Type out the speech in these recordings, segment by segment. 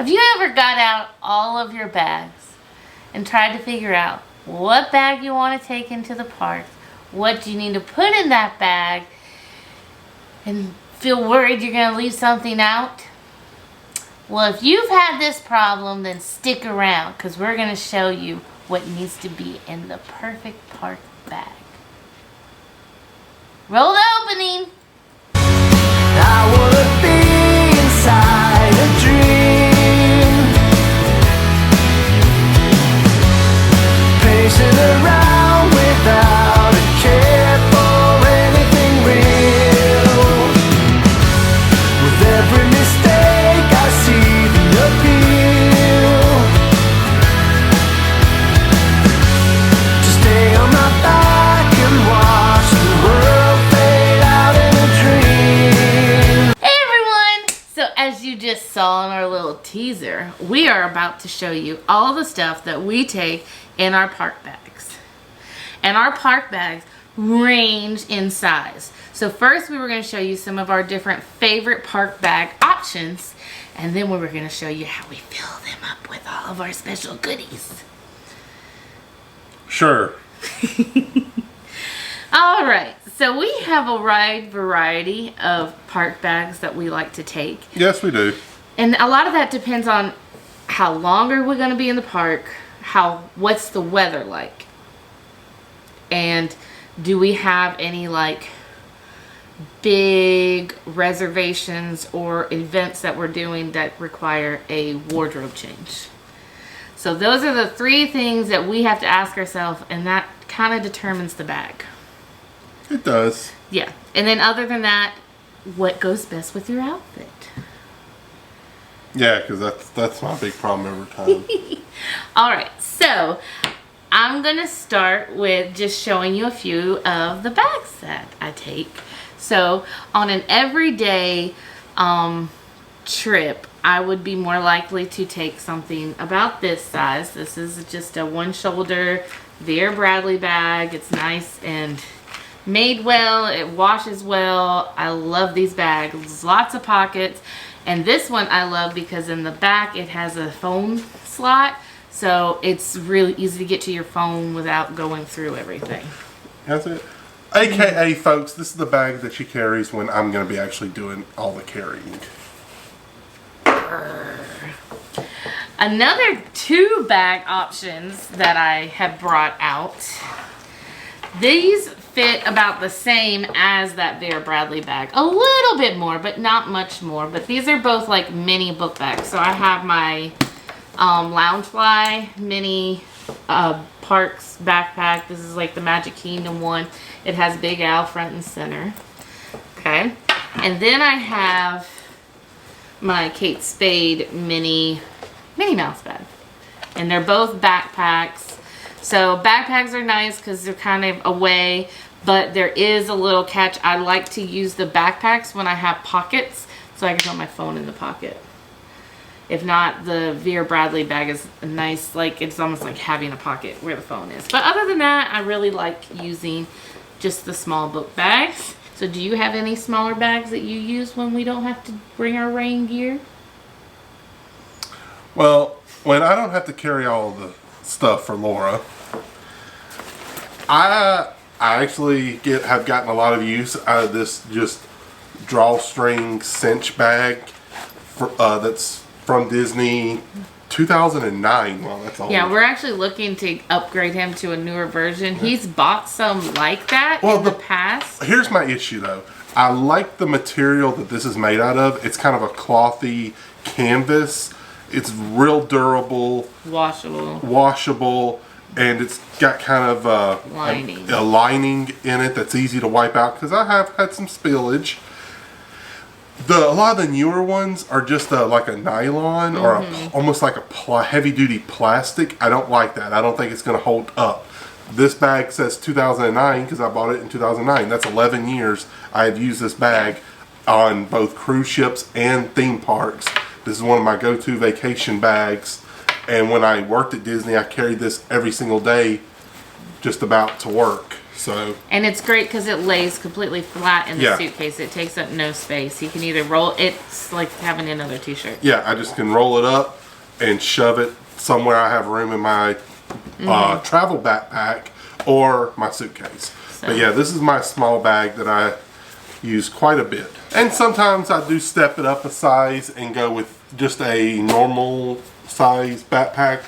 Have you ever got out all of your bags and tried to figure out what bag you want to take into the park, what you need to put in that bag, and feel worried you're going to leave something out? Well, if you've had this problem, then stick around, because we're going to show you what needs to be in the perfect park bag. Roll the opening! I wanna be inside a dream, pacing around without a care for anything real. With every mistake I see the appeal to stay on my back and watch the world fade out in a dream. Hey everyone! So as you just saw in our little teaser, we are about to show you all the stuff that we take in our park bags. And our park bags range in size. So first we were going to show you some of our different favorite park bag options, and then we were going to show you how we fill them up with all of our special goodies. Sure. Alright, so we have a wide variety of park bags that we like to take. Yes, we do. And a lot of that depends on how long are we going to be in the park, what's the weather like, and do we have any like big reservations or events that we're doing that require a wardrobe change. So those are the three things that we have to ask ourselves, and that kind of determines the bag. It does. Yeah. And then other than that, what goes best with your outfit? Yeah, because that's my big problem every time. Alright, so I'm going to start with just showing you a few of the bags that I take. So on an everyday trip, I would be more likely to take something about this size. This is just a one-shoulder Vera Bradley bag. It's nice and made well. It washes well. I love these bags. Lots of pockets. And this one I love because in the back it has a phone slot. So it's really easy to get to your phone without going through everything. That's it. AKA, folks, this is the bag that she carries when I'm going to be actually doing all the carrying. Another two bag options that I have brought out. These fit about the same as that Vera Bradley bag. A little bit more, but not much more. But these are both like mini book bags. So I have my Loungefly mini Parks backpack. This is like the Magic Kingdom one. It has Big Al front and center. Okay. And then I have my Kate Spade mini mouse bag. And they're both backpacks. So backpacks are nice because they're kind of away, but there is a little catch. I like to use the backpacks when I have pockets so I can put my phone in the pocket. If not, the Vera Bradley bag is nice, like it's almost like having a pocket where the phone is. But other than that, I really like using just the small book bags. So do you have any smaller bags that you use when we don't have to bring our rain gear? Well, when I don't have to carry all the stuff for Laura, I actually have gotten a lot of use out of this just drawstring cinch bag that's from Disney 2009. Well, that's all. Yeah, we're actually looking to upgrade him to a newer version. He's bought some like that in the past. Here's my issue though. I like the material that this is made out of. It's kind of a clothy canvas. It's real durable, washable, and it's got kind of a lining in it that's easy to wipe out because I have had some spillage. A lot of the newer ones are just like a nylon or almost like a heavy-duty plastic. I don't like that. I don't think it's going to hold up. This bag says 2009 because I bought it in 2009. That's 11 years I have used this bag on both cruise ships and theme parks. This is one of my go-to vacation bags, and when I worked at Disney, I carried this every single day just about to work. So, And it's great because it lays completely flat in the Yeah. suitcase. It takes up no space. You can either roll it's like having another t-shirt. yeah, I just can roll it up and shove it somewhere I have room in my travel backpack or my suitcase. But yeah, this is my small bag that I use quite a bit. And sometimes I do step it up a size and go with just a normal size backpack.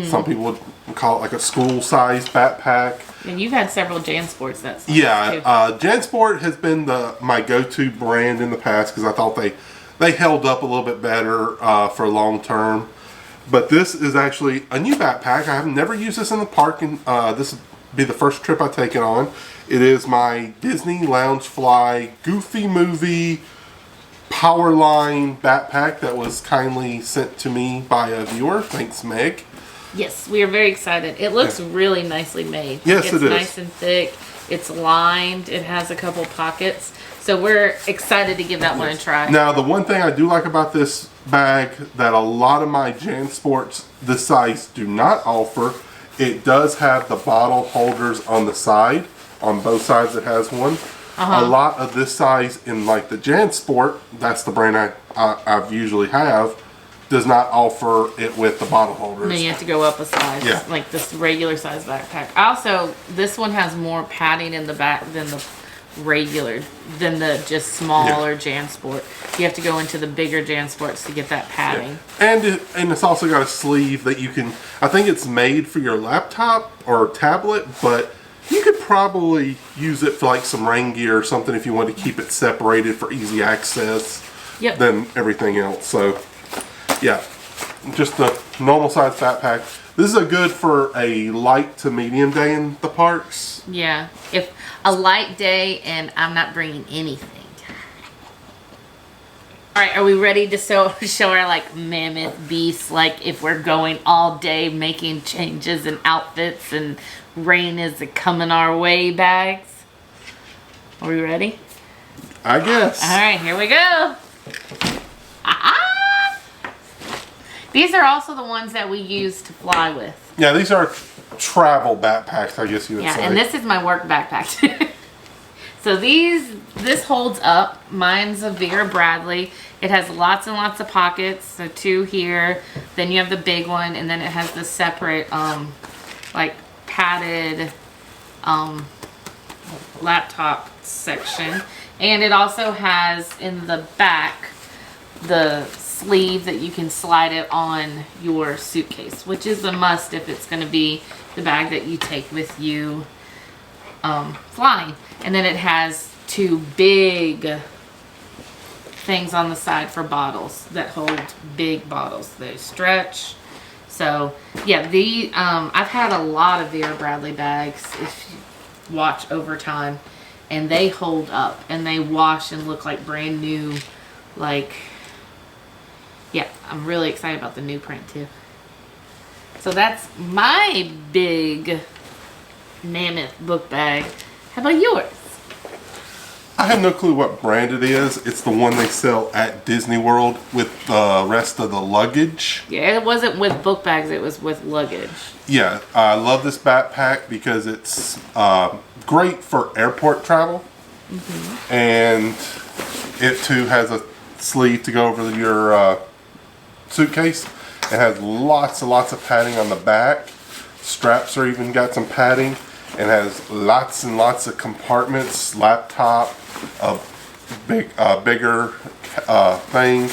Some people would call it like a school size backpack. And you've had several JanSports that size Yeah, too. JanSport has been my go-to brand in the past because I thought they held up a little bit better for long term. But this is actually a new backpack. I have never used this in the park, and this will be the first trip I take it on. It is my Disney Loungefly Goofy Movie Powerline backpack that was kindly sent to me by a viewer. Thanks, Meg. Yes, we are very excited. It looks really nicely made. Yes, it's it is. nice and thick. It's lined. It has a couple pockets. So we're excited to give that one a try. Now, the one thing I do like about this bag that a lot of my JanSports this size do not offer, it does have the bottle holders on the side. On both sides it has one. A lot of this size in like the JanSport, that's the brand I usually have, does not offer it with the bottle holders. And then you have to go up a size, Yeah. like this regular size backpack. Also, this one has more padding in the back than the just smaller JanSport. You have to go into the bigger JanSports to get that padding. And it's also got a sleeve that you can, I think it's made for your laptop or tablet, but you could probably use it for like some rain gear or something if you want to keep it separated for easy access than everything else. So yeah, just a normal size backpack. This is a good for a light to medium day in the parks. Yeah, if a light day and I'm not bringing anything. All right, are we ready to show our like mammoth beasts? Like if we're going all day making changes and outfits and rain is coming our way bags. Are we ready? I guess. All right, here we go. These are also the ones that we use to fly with. Yeah, these are travel backpacks, I guess you would say. Yeah, and this is my work backpack. So this holds up. Mine's a Vera Bradley. It has lots and lots of pockets. So 2 here. Then you have the big one, and then it has the separate, like padded, laptop section. And it also has in the back the sleeve that you can slide it on your suitcase, which is a must if it's going to be the bag that you take with you flying. And then it has 2 big things on the side for bottles that hold big bottles. They stretch. So yeah, I've had a lot of Vera Bradley bags if you watch over time, and they hold up and they wash and look like brand new. Like, yeah, I'm really excited about the new print too. So that's my big mammoth book bag. How about yours? I have no clue what brand it is. It's the one they sell at Disney World with the rest of the luggage. Yeah, it wasn't with book bags, it was with luggage. Yeah, I love this backpack because it's great for airport travel. And it too has a sleeve to go over your suitcase. It has lots and lots of padding on the back. Straps are even got some padding. It has lots and lots of compartments, laptop, bigger thing,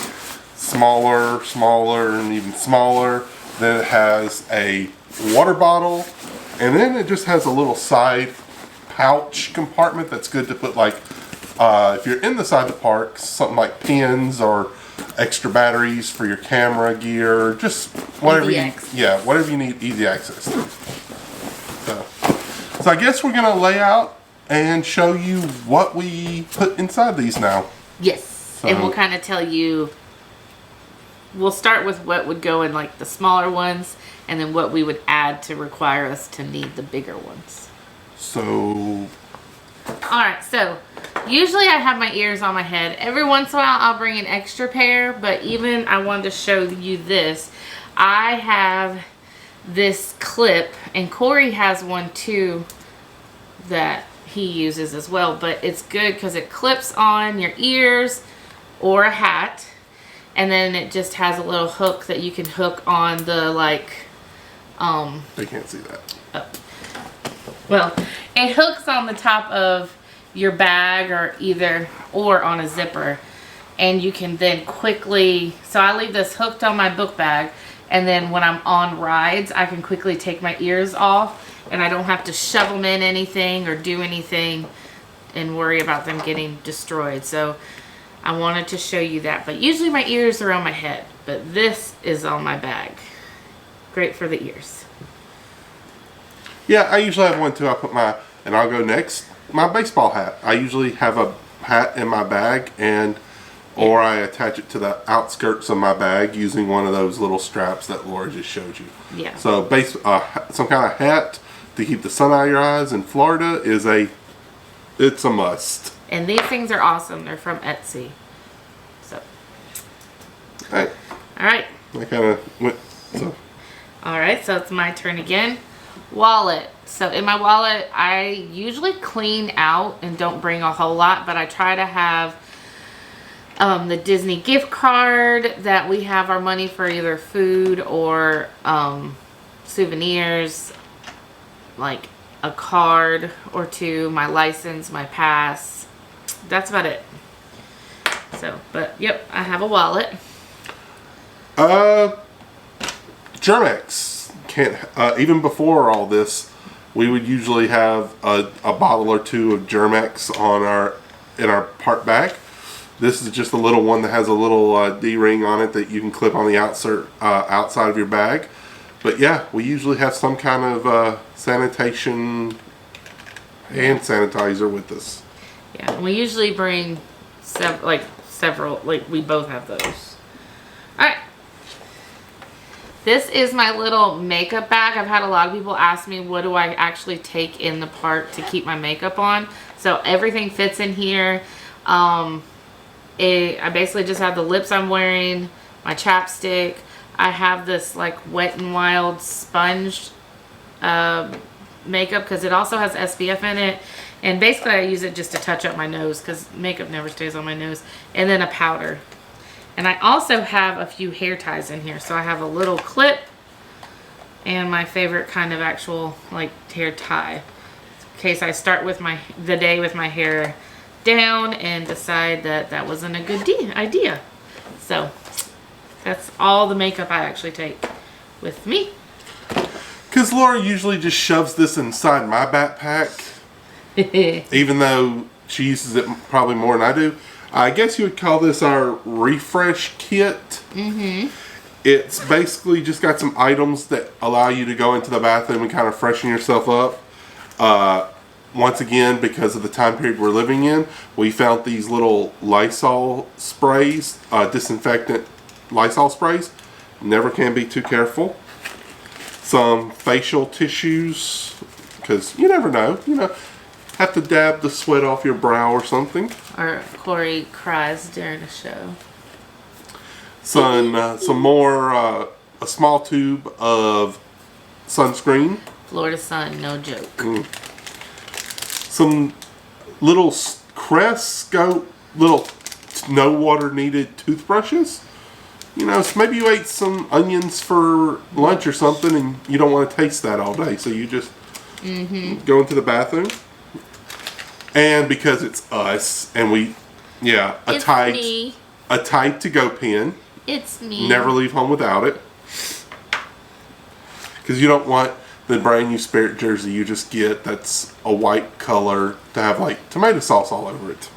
smaller, and even smaller. Then it has a water bottle, and then it just has a little side pouch compartment that's good to put, like, if you're in the side of the park, something like pins or extra batteries for your camera gear, just whatever whatever you need easy access to. So I guess we're gonna lay out and show you what we put inside these now. Yes, and we'll kind of tell you, we'll start with what would go in like the smaller ones, and then what we would add to require us to need the bigger ones. So, alright, so usually I have my ears on my head. Every once in a while I'll bring an extra pair, but even I wanted to show you this. I have this clip, and Cory has one too that he uses as well, but it's good because it clips on your ears or a hat, and then it just has a little hook that you can hook on the They can't see that. Well, it hooks on the top of your bag or on a zipper, and you can then quickly, so I leave this hooked on my book bag, and then when I'm on rides I can quickly take my ears off and I don't have to shove them in anything or do anything and worry about them getting destroyed. So I wanted to show you that, but usually my ears are on my head, but this is on my bag. Great for the ears. Yeah, I usually have one too. I put and I'll go next, my baseball hat. I usually have a hat in my bag, or I attach it to the outskirts of my bag using one of those little straps that Laura just showed you. Yeah. So some kind of hat to keep the sun out of your eyes in Florida it's a must. And these things are awesome. They're from Etsy. So. All right. I kind of went. So. All right, so it's my turn again. Wallet. So in my wallet, I usually clean out and don't bring a whole lot, but I try to have the Disney gift card that we have our money for either food or souvenirs, like a card or two, my license, my pass. That's about it. So, but yep, I have a wallet. Germex. Even before all this, we would usually have a bottle or two of Germex in our part bag. This is just a little one that has a little D-ring on it that you can clip on the outside of your bag. But yeah, we usually have some kind of sanitation hand sanitizer with us. Yeah, and we usually bring several, we both have those. Alright. This is my little makeup bag. I've had a lot of people ask me what do I actually take in the park to keep my makeup on. So everything fits in here. I basically just have the lips I'm wearing, my chapstick. I have this like Wet n Wild sponge makeup because it also has SPF in it. And basically I use it just to touch up my nose because makeup never stays on my nose. And then a powder. And I also have a few hair ties in here. So I have a little clip and my favorite kind of actual like hair tie. In case I start with the day with my hair down and decide that wasn't a good idea. So that's all the makeup I actually take with me. Because Laura usually just shoves this inside my backpack. Even though she uses it probably more than I do. I guess you would call this our refresh kit. Mm-hmm. It's basically just got some items that allow you to go into the bathroom and kind of freshen yourself up. Once again, because of the time period we're living in, we found these little Lysol sprays, disinfectant Lysol sprays. Never can be too careful. Some facial tissues, because you never know. Have to dab the sweat off your brow or something. Or Cory cries during a show. Some more, a small tube of sunscreen. Florida sun, no joke. Some little Crest Scope, little no water needed toothbrushes. So maybe you ate some onions for lunch or something and you don't want to taste that all day. So you just go into the bathroom. And because it's us, and a tight to-go pen. It's me. Never leave home without it. Because you don't want the brand new Spirit jersey you just get that's a white color to have like tomato sauce all over it.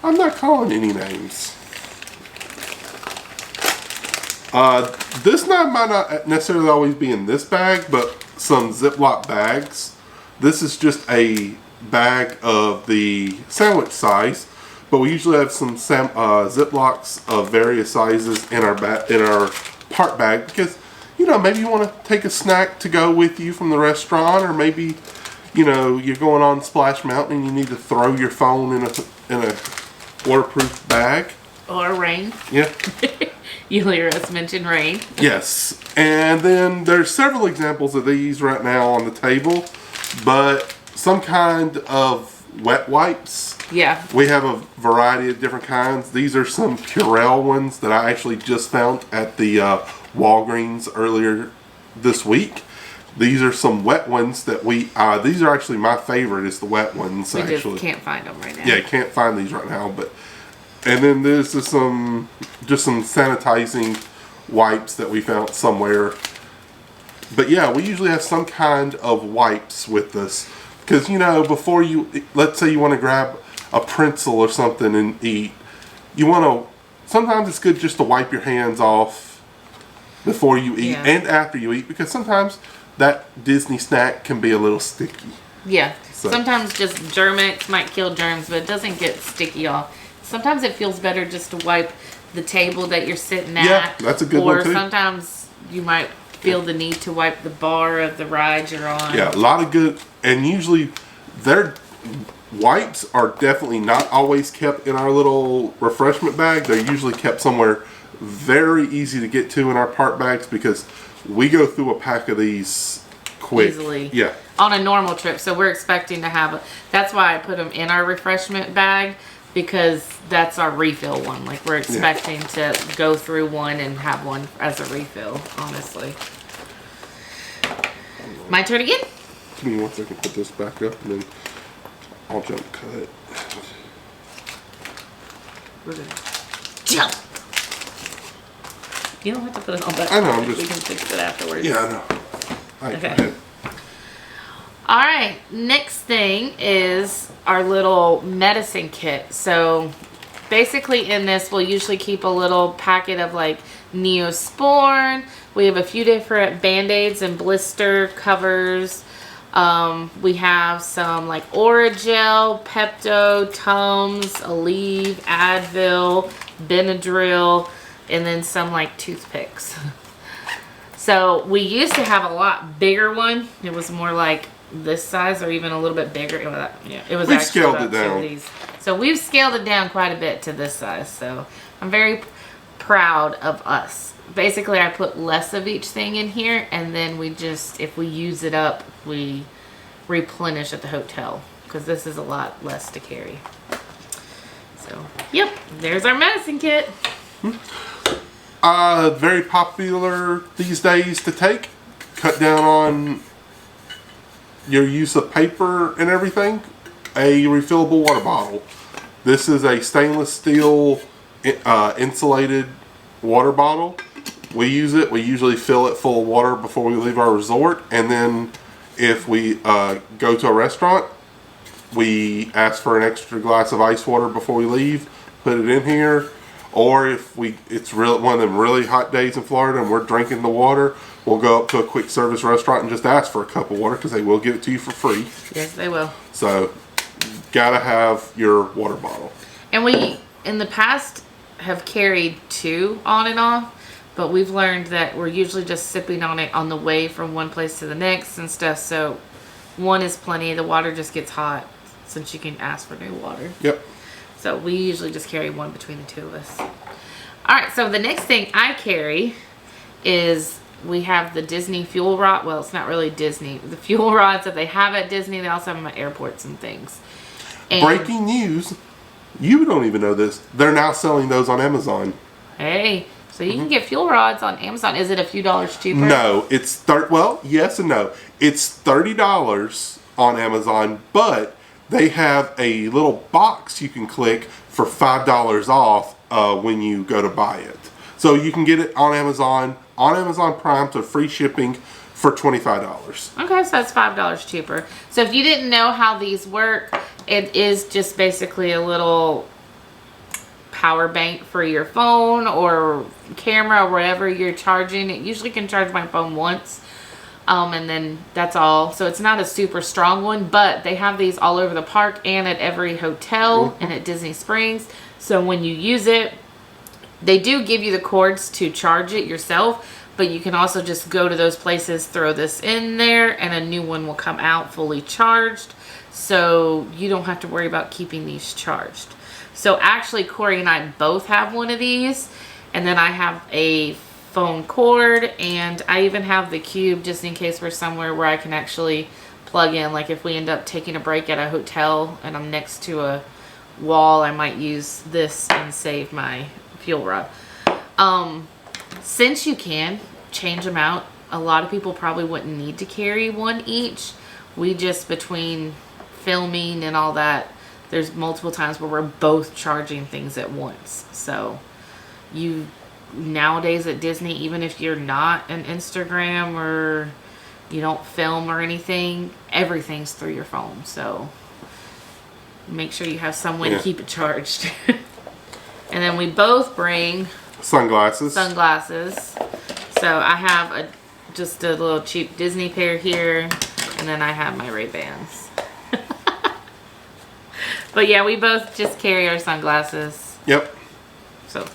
I'm not calling any names. This might not necessarily always be in this bag, but some Ziploc bags. This is just a bag of the sandwich size, but we usually have some Ziplocs of various sizes in our part bag because maybe you want to take a snack to go with you from the restaurant, or maybe you're going on Splash Mountain and you need to throw your phone in a waterproof bag. Or rain. Yeah. You'll hear us mention rain. Yes, and then there's several examples of these right now on the table. but some kind of wet wipes. Yeah. We have a variety of different kinds. These are some Purell ones that I actually just found at the Walgreens earlier this week. These are some wet ones that these are actually my favorite, is the wet ones. We actually just can't find them right now. Yeah, can't find these right now, and then there's just some sanitizing wipes that we found somewhere. But yeah, we usually have some kind of wipes with us. Because, before let's say you want to grab a pretzel or something and eat, sometimes it's good just to wipe your hands off before you eat and after you eat, because sometimes that Disney snack can be a little sticky. Yeah. So. Sometimes just Germ-X might kill germs, but it doesn't get sticky off. Sometimes it feels better just to wipe the table that you're sitting at. Yeah, that's a good one too. Or sometimes you might feel the need to wipe the bar of the ride you're on. Yeah, a lot of good, and usually their wipes are definitely not always kept in our little refreshment bag. They're usually kept somewhere very easy to get to in our park bags, because we go through a pack of these quick. Easily. Yeah. On a normal trip. So we're expecting to have, that's why I put them in our refreshment bag, because that's our refill one. Like, we're expecting to go through one and have one as a refill, honestly. My turn again? Give me 1 second, put this back up, and then I'll jump cut. We're gonna jump. You don't have to put it on back. I know, we can fix it afterwards. Yeah, I know. Okay. All right, next thing is our little medicine kit. So basically in this, we'll usually keep a little packet of like Neosporin. We have a few different Band-Aids and blister covers. We have some like Oragel, Pepto, Tums, Aleve, Advil, Benadryl, and then some like toothpicks. So we used to have a lot bigger one. It was more like this size, or even a little bit bigger. It was We've actually scaled about it down. 2 of these. So we've scaled it down quite a bit to this size. So I'm very proud of us. Basically, I put less of each thing in here, and then we just, if we use it up, we replenish at the hotel, because this is a lot less to carry. So, yep, there's our medicine kit. Very popular these days to take. Cut down on your use of paper and everything. A refillable water bottle. This is a stainless steel insulated water bottle. We use it. We usually fill it full of water before we leave our resort, and then if we go to a restaurant, we ask for an extra glass of ice water before we leave. Put it in here. Or if it's one of them really hot days in Florida and we're drinking the water, we'll go up to a quick service restaurant and just ask for a cup of water, because they will give it to you for free. Yes, they will. So, gotta have your water bottle. And we, in the past, have carried 2 on and off, but we've learned that we're usually just sipping on it on the way from one place to the next and stuff. So, 1 is plenty. The water just gets hot, since you can ask for new water. Yep. So we usually just carry 1 between the 2 of us. Alright, so the next thing I carry is, we have the Disney fuel rod. Well, it's not really Disney. The fuel rods that they have at Disney, they also have them at airports and things. And breaking news. You don't even know this. They're now selling those on Amazon. Hey, so you can get fuel rods on Amazon. Is it a few dollars cheaper? No, it's well, yes and no. It's $30 on Amazon, but they have a little box you can click for $5 off when you go to buy it. So you can get it on Amazon Prime, so free shipping for $25. Okay, so that's $5 cheaper. So if you didn't know how these work, it is just basically a little power bank for your phone or camera or whatever you're charging. It usually can charge my phone once. And then that's all. So it's not a super strong one, but they have these all over the park and at every hotel and at Disney Springs. So when you use it, they do give you the cords to charge it yourself, but you can also just go to those places, throw this in there, and a new one will come out fully charged. So you don't have to worry about keeping these charged. So actually, Cory and I both have one of these, and then I have a phone cord, and I even have the cube just in case we're somewhere where I can actually plug in. Like if we end up taking a break at a hotel and I'm next to a wall, I might use this and save my fuel rod. Since you can change them out, a lot of people probably wouldn't need to carry one each. We just, between filming and all that, there's multiple times where we're both charging things at once. So you nowadays at Disney, even if you're not an Instagram or you don't film or anything, everything's through your phone. So make sure you have some way to keep it charged. And then we both bring sunglasses. So I have just a little cheap Disney pair here, and then I have my Ray-Bans. But yeah, we both just carry our sunglasses. Yep. So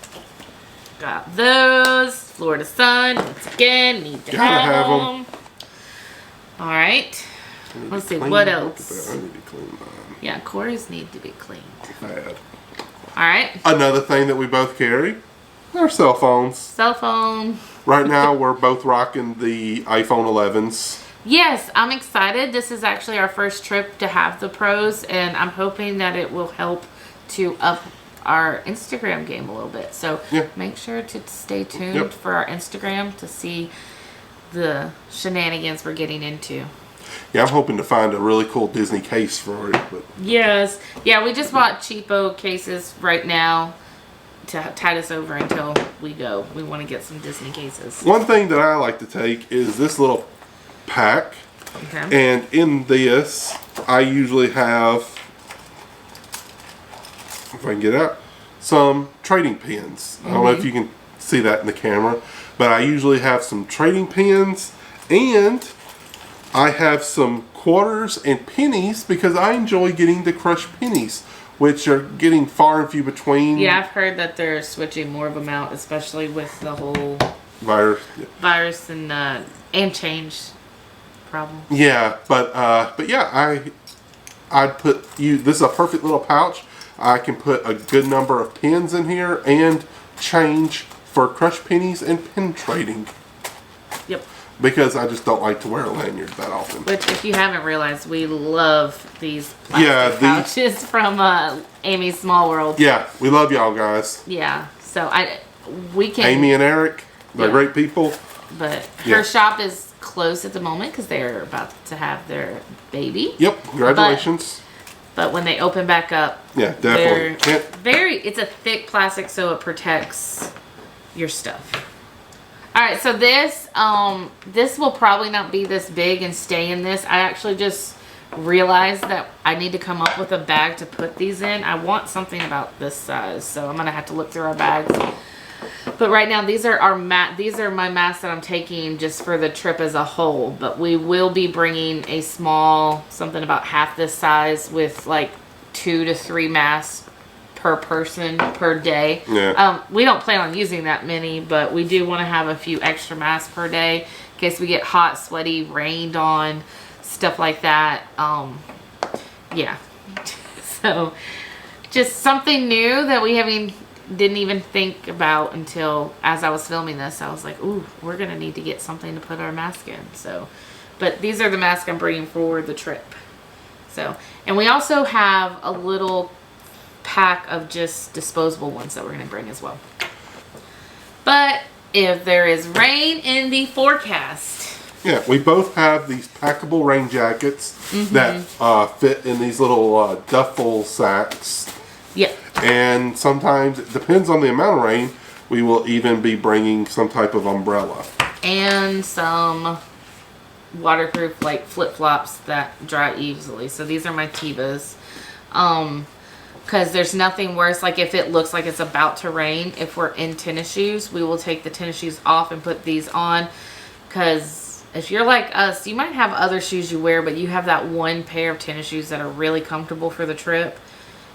got those. Florida sun, once again, need to have them. All right. Let's see, what else? I need to clean mine. Yeah, Cory's need to be cleaned. Bad. All right. Another thing that we both carry, our cell phones. Cell phone. Right now, we're both rocking the iPhone 11s. Yes, I'm excited. This is actually our first trip to have the Pros, and I'm hoping that it will help to up our Instagram game a little bit. So make sure to stay tuned for our Instagram to see the shenanigans we're getting into. Yeah, I'm hoping to find a really cool Disney case for it. But yes. Yeah, we just bought cheapo cases right now to tide us over until we go. We want to get some Disney cases. One thing that I like to take is this little pack. Okay. And in this, I usually have, if I can get out, some trading pins. I don't know if you can see that in the camera, but I usually have some trading pins, and I have some quarters and pennies because I enjoy getting the crushed pennies, which are getting far and few between. Yeah, I've heard that they're switching more of them out, especially with the whole virus and change problem. Yeah, but yeah, I'd put you. This is a perfect little pouch. I can put a good number of pins in here and change for crushed pennies and pin trading. Yep. Because I just don't like to wear a lanyard that often. Which, if you haven't realized, we love these plastic pouches from Amy's Small World. Yeah, we love y'all guys. Yeah, so we can. Amy and Eric, they're great people. But her shop is closed at the moment because they're about to have their baby. Yep, congratulations. But when they open back up, yeah, definitely. It's a thick plastic, so it protects your stuff. All right, so this will probably not be this big and stay in this. I actually just realized that I need to come up with a bag to put these in. I want something about this size, so I'm gonna have to look through our bags. But right now, these are my masks that I'm taking just for the trip as a whole. But we will be bringing a small, something about half this size with like 2 to 3 masks per person per day. Yeah. We don't plan on using that many, but we do want to have a few extra masks per day in case we get hot, sweaty, rained on, stuff like that. Yeah. So just something new that we didn't even think about until as I was filming this. I was like, ooh, we're gonna need to get something to put our mask in. So, but these are the masks I'm bringing for the trip. So, and we also have a little pack of just disposable ones that we're going to bring as well. But if there is rain in the forecast. Yeah, we both have these packable rain jackets that fit in these little duffel sacks. Yep. And sometimes, it depends on the amount of rain, we will even be bringing some type of umbrella. And some waterproof like flip-flops that dry easily. So these are my Tevas. Because there's nothing worse, like if it looks like it's about to rain, if we're in tennis shoes, we will take the tennis shoes off and put these on. Because if you're like us, you might have other shoes you wear, but you have that one pair of tennis shoes that are really comfortable for the trip.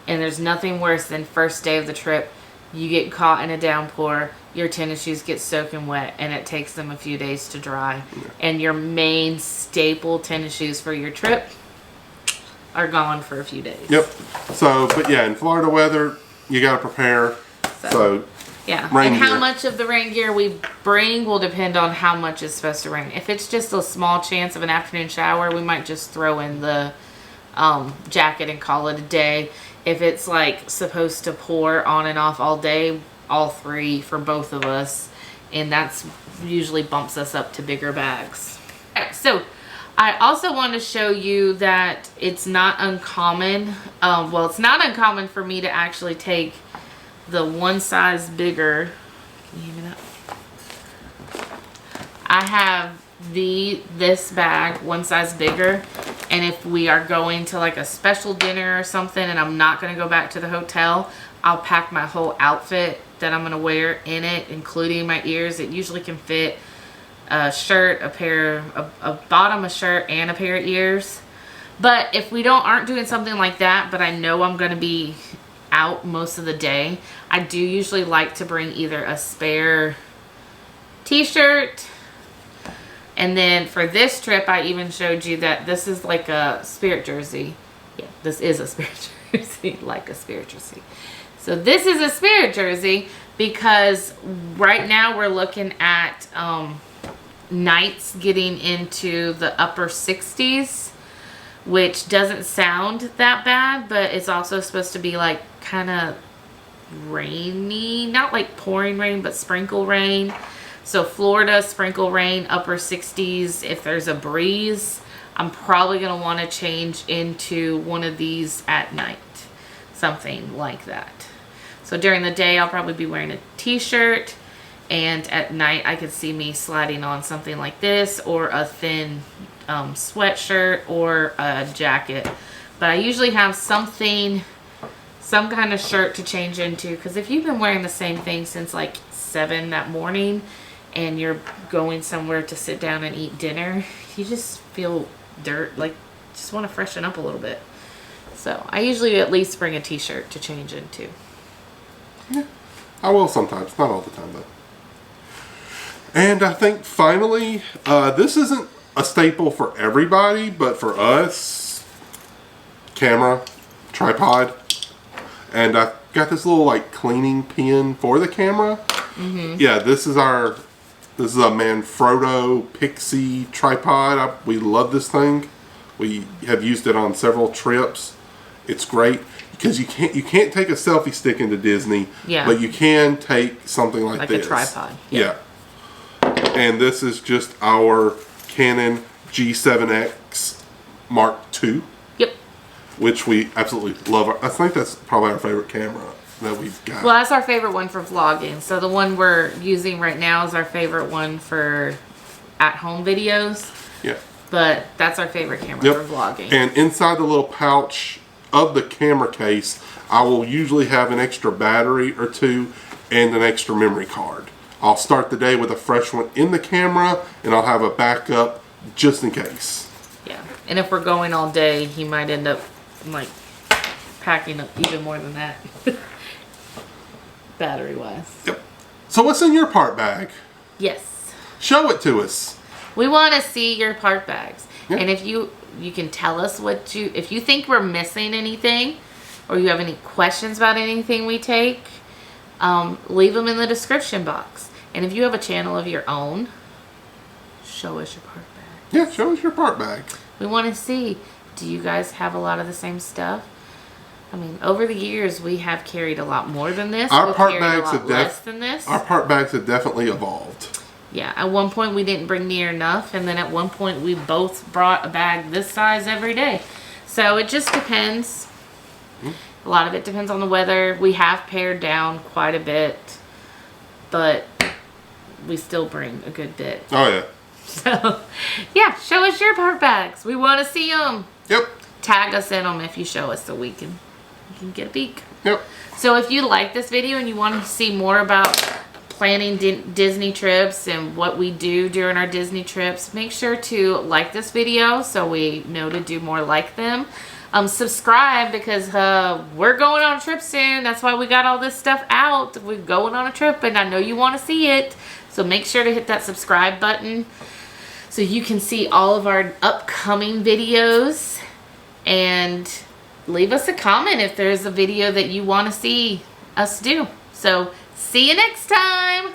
And there's nothing worse than first day of the trip, you get caught in a downpour, your tennis shoes get soaking wet, and it takes them a few days to dry. Yeah. And your main staple tennis shoes for your trip are gone for a few days. Yep. So, but yeah, in Florida weather, you got to prepare. So Yeah, rain and how gear. much of the rain gear we bring will depend on how much is supposed to rain. If it's just a small chance of an afternoon shower, we might just throw in the jacket and call it a day. If it's like supposed to pour on and off all day, all 3 for both of us, and that's usually bumps us up to bigger bags. Okay, so I also want to show you that it's not uncommon. Well, it's not uncommon for me to actually take the one size bigger. Can you hear me that? I have this bag one size bigger, and if we are going to like a special dinner or something and I'm not going to go back to the hotel, I'll pack my whole outfit that I'm going to wear in it, including my ears. It usually can fit a shirt, a bottom, a shirt, and a pair of ears. But if we aren't doing something like that, but I know I'm going to be out most of the day, I do usually like to bring either a spare t-shirt, and then for this trip I even showed you that this is like a spirit jersey. Yeah, this is a spirit jersey, like a spirit jersey. So this is a spirit jersey because right now we're looking at nights getting into the upper 60s, which doesn't sound that bad, but it's also supposed to be like kind of rainy, not like pouring rain, but sprinkle rain. So Florida, sprinkle rain, upper 60s. If there's a breeze, I'm probably going to want to change into one of these at night, something like that. So during the day, I'll probably be wearing a t-shirt, and at night I could see me sliding on something like this, or a thin sweatshirt, or a jacket. But I usually have something, some kind of shirt to change into, because if you've been wearing the same thing since like 7 that morning and you're going somewhere to sit down and eat dinner, you just feel like just want to freshen up a little bit. So I usually at least bring a t-shirt to change into. Yeah, I will sometimes, not all the time though. And I think finally, this isn't a staple for everybody, but for us, camera, tripod, and I got this little like cleaning pin for the camera. Mm-hmm. Yeah, this is a Manfrotto Pixie tripod. We love this thing. We have used it on several trips. It's great because you can't take a selfie stick into Disney, yeah, but you can take something like this. A tripod. Yeah. And this is just our Canon G7X Mark II. Yep. Which we absolutely love. I think that's probably our favorite camera that we've got. Well, that's our favorite one for vlogging. So the one we're using right now is our favorite one for at-home videos. Yeah. But that's our favorite camera for vlogging. And inside the little pouch of the camera case, I will usually have an extra battery or two and an extra memory card. I'll start the day with a fresh one in the camera, and I'll have a backup just in case. Yeah. And if we're going all day, he might end up like packing up even more than that. Battery wise. Yep. So what's in your part bag? Yes. Show it to us. We want to see your part bags. Yeah. And if you can tell us if you think we're missing anything, or you have any questions about anything we take, leave them in the description box. And if you have a channel of your own, show us your part bag. Yeah, show us your part bag. We want to see, do you guys have a lot of the same stuff? I mean, over the years, we have carried a lot more than this. Our We've part carried bags a lot less than this. Our part bags have definitely evolved. Yeah, at one point we didn't bring near enough, and then at one point we both brought a bag this size every day. So it just depends. A lot of it depends on the weather. We have pared down quite a bit, but we still bring a good bit. Oh, yeah. So, yeah, show us your part bags. We want to see them. Yep. Tag us in them if you show us so we can get a peek. Yep. So if you like this video and you want to see more about planning Disney trips and what we do during our Disney trips, make sure to like this video so we know to do more like them. Subscribe because we're going on a trip soon. That's why we got all this stuff out. We're going on a trip and I know you want to see it. So make sure to hit that subscribe button so you can see all of our upcoming videos, and leave us a comment if there's a video that you want to see us do. So See you next time.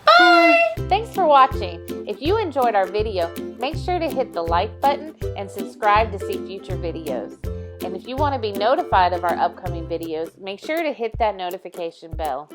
Bye. Thanks for watching. If you enjoyed our video, make sure to hit the like button and subscribe to see future videos. And if you want to be notified of our upcoming videos, make sure to hit that notification bell.